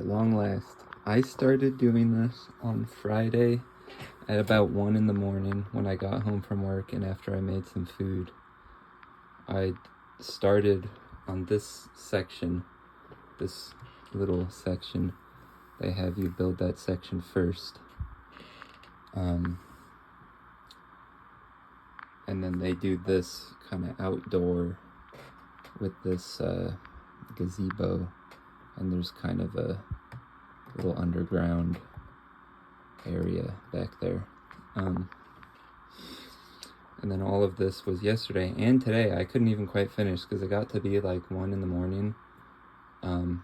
At long last. I started doing this on Friday at about 1 in the morning when I got home from work and after I made some food. I started on this section, this little section. They have you build that section first. And then they do this kind of outdoor with this gazebo, and there's kind of a little underground area back there. And then all of this was yesterday and today. I couldn't even quite finish because it got to be like 1 in the morning. And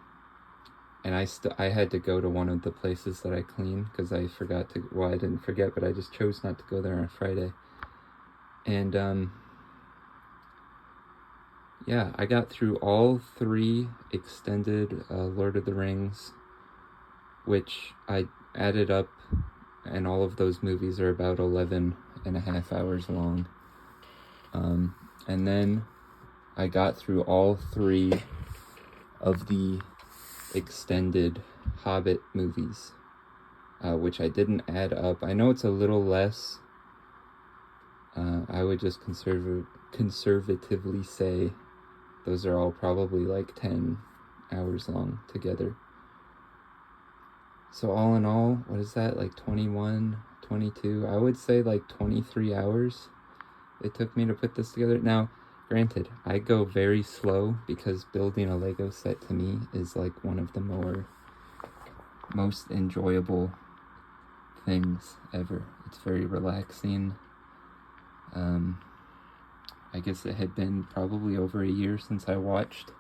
I had to go to one of the places that I clean because I forgot to, well, I didn't forget, but I just chose not to go there on Friday. And yeah, I got through all 3 extended Lord of the Rings, which I added up, and all of those movies are about 11.5 hours long. And then I got through all 3 of the extended Hobbit movies, which I didn't add up. I know it's a little less. I would just conservatively say those are all probably like 10 hours long together. So all in all, what is that, like 21, 22? I would say like 23 hours it took me to put this together. Now, granted, I go very slow because building a Lego set to me is like one of the most enjoyable things ever. It's very relaxing. I guess it had been probably over a year since I watched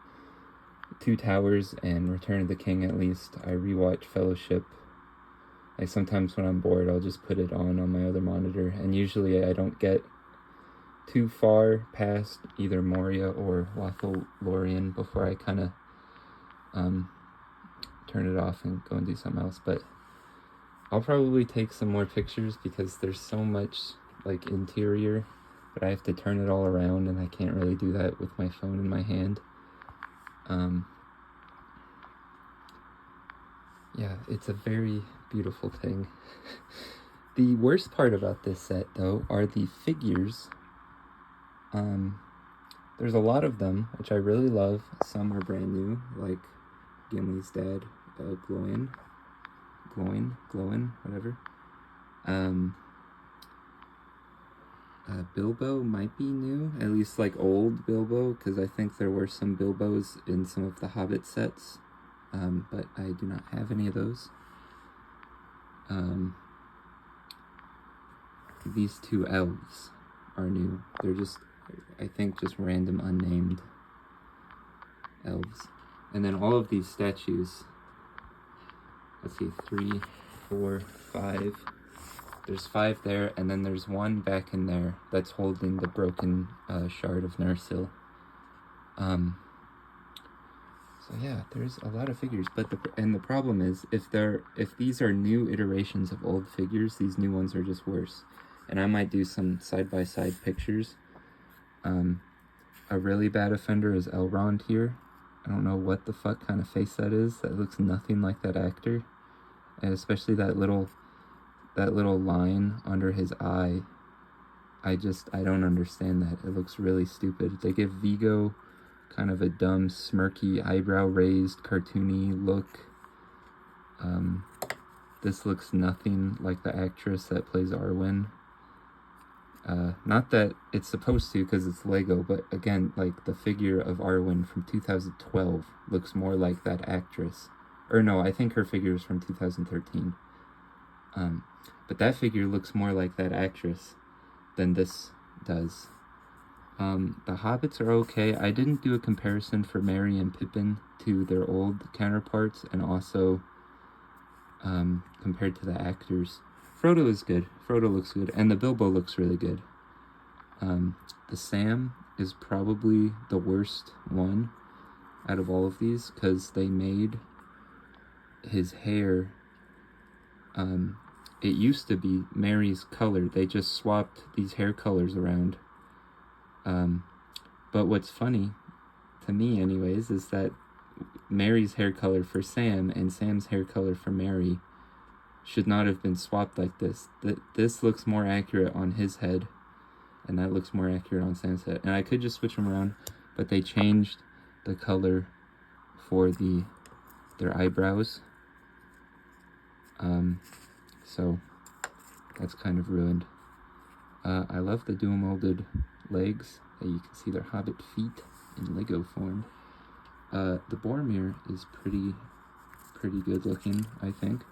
Two Towers and Return of the King. At least I rewatch Fellowship. Like sometimes when I'm bored, I'll just put it on my other monitor, and usually I don't get too far past either Moria or Lothlorien before I kind of turn it off and go and do something else. But I'll probably take some more pictures because there's so much like interior, but I have to turn it all around, and I can't really do that with my phone in my hand. Yeah, it's a very beautiful thing. The worst part about this set, though, are the figures. There's a lot of them, which I really love. Some are brand new, like Gimli's dad, Glowin, whatever. Bilbo might be new, at least like old Bilbo, because I think there were some Bilbos in some of the Hobbit sets, but I do not have any of those. These 2 elves are new. They're just, I think, just random unnamed elves. And then all of these statues, let's see, 3, 4, 5. There's 5 there, and then there's 1 back in there that's holding the broken shard of Narsil. So yeah, there's a lot of figures, but the problem is if these are new iterations of old figures, these new ones are just worse. And I might do some side-by-side pictures. A really bad offender is Elrond here. I don't know what the fuck kind of face that is. That looks nothing like that actor, and especially that little line under his eye. I don't understand that. It looks really stupid. They give Viggo kind of a dumb, smirky, eyebrow-raised, cartoony look. This looks nothing like the actress that plays Arwen. Not that it's supposed to because it's Lego, but again, like the figure of Arwen from 2012 looks more like that actress. Or no, I think her figure is from 2013. But that figure looks more like that actress than this does. The Hobbits are okay. I didn't do a comparison for Merry and Pippin to their old counterparts, and also compared to the actors. Frodo is good. Frodo looks good, and the Bilbo looks really good. The Sam is probably the worst one out of all of these, because they made his hair, it used to be Merry's color. They just swapped these hair colors around. But what's funny, to me anyways, is that Mary's hair color for Sam and Sam's hair color for Mary should not have been swapped like this. This looks more accurate on his head, and that looks more accurate on Sam's head. And I could just switch them around, but they changed the color for their eyebrows. So that's kind of ruined. I love the dual molded legs. You can see their hobbit feet in Lego form. The Boromir is pretty good looking, I think.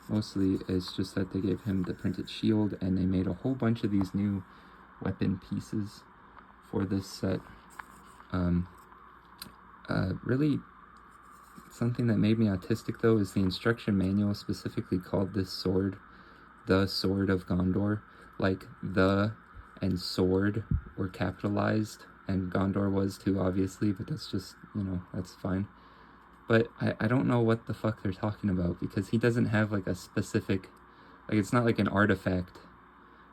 Mostly it's just that they gave him the printed shield, and they made a whole bunch of these new weapon pieces for this set. Really, something that made me autistic, though, is the instruction manual specifically called this sword the Sword of Gondor. Like, the and sword were capitalized, and Gondor was too, obviously, but that's just, that's fine. But I don't know what the fuck they're talking about, because he doesn't have, like, a specific, like, it's not like an artifact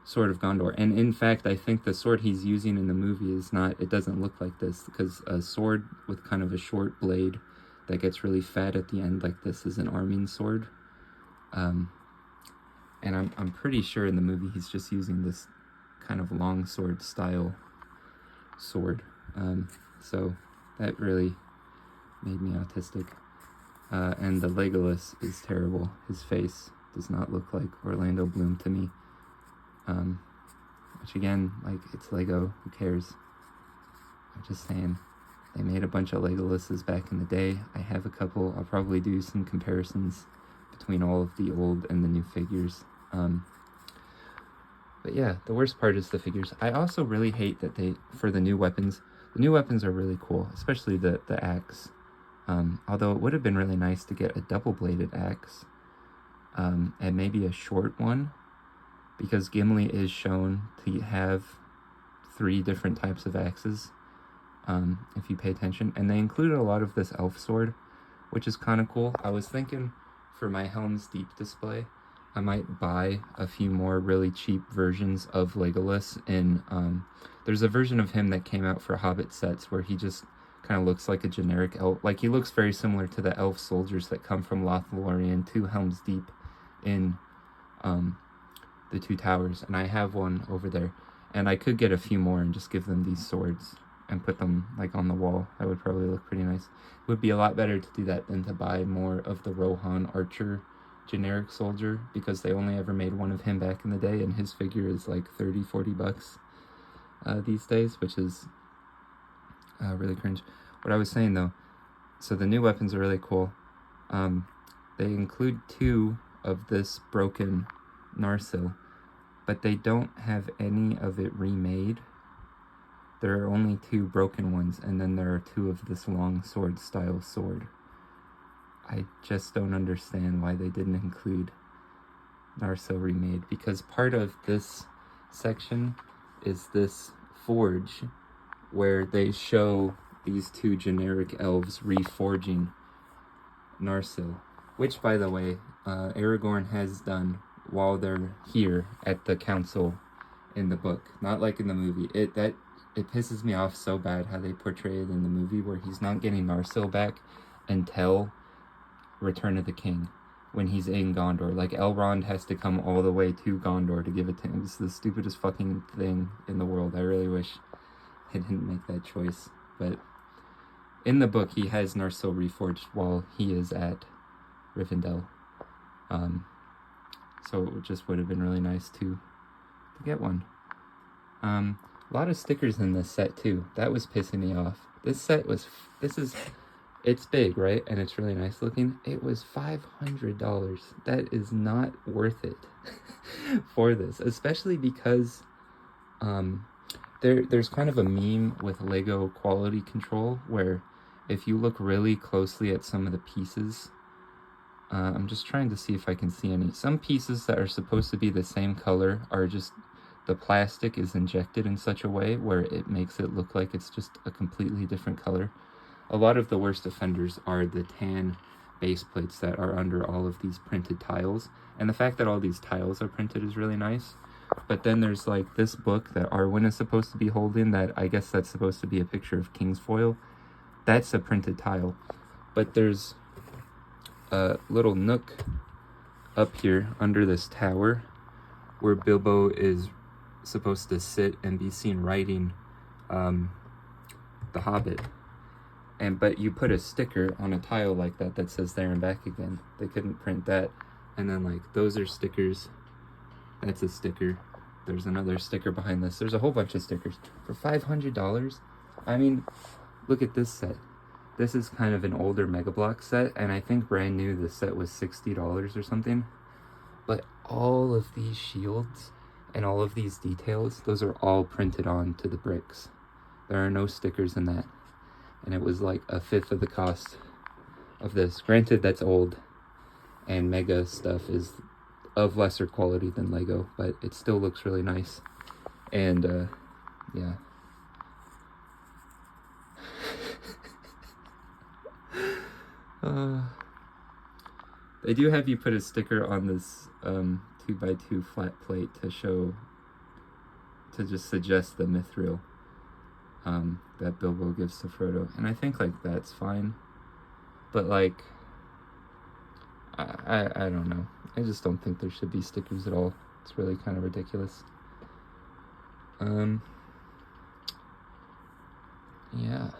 Sword of Gondor. And in fact, I think the sword he's using in the movie is not, it doesn't look like this, because a sword with kind of a short blade that gets really fat at the end like this is an arming sword. And I'm pretty sure in the movie he's just using this kind of long sword style sword. So that really made me autistic. And the Legolas is terrible. His face does not look like Orlando Bloom to me. Which again, like, it's Lego, who cares? I'm just saying, they made a bunch of Legolases back in the day. I have a couple. I'll probably do some comparisons between all of the old and the new figures. But yeah, the worst part is the figures. I also really hate that for the new weapons are really cool, especially the axe. Although it would have been really nice to get a double-bladed axe, and maybe a short one, because Gimli is shown to have 3 different types of axes, if you pay attention. And they included a lot of this elf sword, which is kind of cool. I was thinking for my Helm's Deep display, I might buy a few more really cheap versions of Legolas. There's a version of him that came out for Hobbit sets where he just kind of looks like a generic elf. Like, he looks very similar to the elf soldiers that come from Lothlorien to Helm's Deep in the Two Towers. And I have one over there. And I could get a few more and just give them these swords and put them, like, on the wall. That would probably look pretty nice. It would be a lot better to do that than to buy more of the Rohan Archer generic soldier, because they only ever made one of him back in the day, and his figure is like $30-40 these days, which is really cringe. What I was saying, though, so the new weapons are really cool. They include 2 of this broken Narsil, but they don't have any of it remade. There are only 2 broken ones, and then there are 2 of this long sword style sword. I just don't understand why they didn't include Narsil remade, because part of this section is this forge where they show these 2 generic elves reforging Narsil, which, by the way, Aragorn has done while they're here at the council in the book, not like in the movie. It pisses me off so bad how they portray it in the movie, where he's not getting Narsil back until Return of the King, when he's in Gondor. Like, Elrond has to come all the way to Gondor to give it to him. It's the stupidest fucking thing in the world. I really wish I didn't make that choice. But in the book, he has Narsil reforged while he is at Rivendell. So it just would have been really nice to get one. A lot of stickers in this set too. That was pissing me off. It's big, right? And it's really nice looking. It was $500. That is not worth it for this, especially because there's kind of a meme with Lego quality control, where if you look really closely at some of the pieces, I'm just trying to see if I can see any. Some pieces that are supposed to be the same color are just, the plastic is injected in such a way where it makes it look like it's just a completely different color. A lot of the worst offenders are the tan base plates that are under all of these printed tiles. And the fact that all these tiles are printed is really nice. But then there's, like, this book that Arwen is supposed to be holding, that I guess that's supposed to be a picture of Kingsfoil. That's a printed tile. But there's a little nook up here under this tower where Bilbo is supposed to sit and be seen writing The Hobbit. But you put a sticker on a tile like that that says there and back again. They couldn't print that. And then like those are stickers. That's a sticker. There's another sticker behind this. There's a whole bunch of stickers for $500. I mean, look at this set. This is kind of an older Mega Block set, and I think brand new the set was $60 or something. But all of these shields and all of these details, those are all printed on to the bricks. There are no stickers in that. And it was like a fifth of the cost of this. Granted, that's old, and Mega stuff is of lesser quality than Lego, but it still looks really nice. And yeah. They do have you put a sticker on this 2x2 flat plate to just suggest the mithril that Bilbo gives to Frodo, and I think like that's fine, but like I don't know. I just don't think there should be stickers at all. It's really kind of ridiculous. Yeah.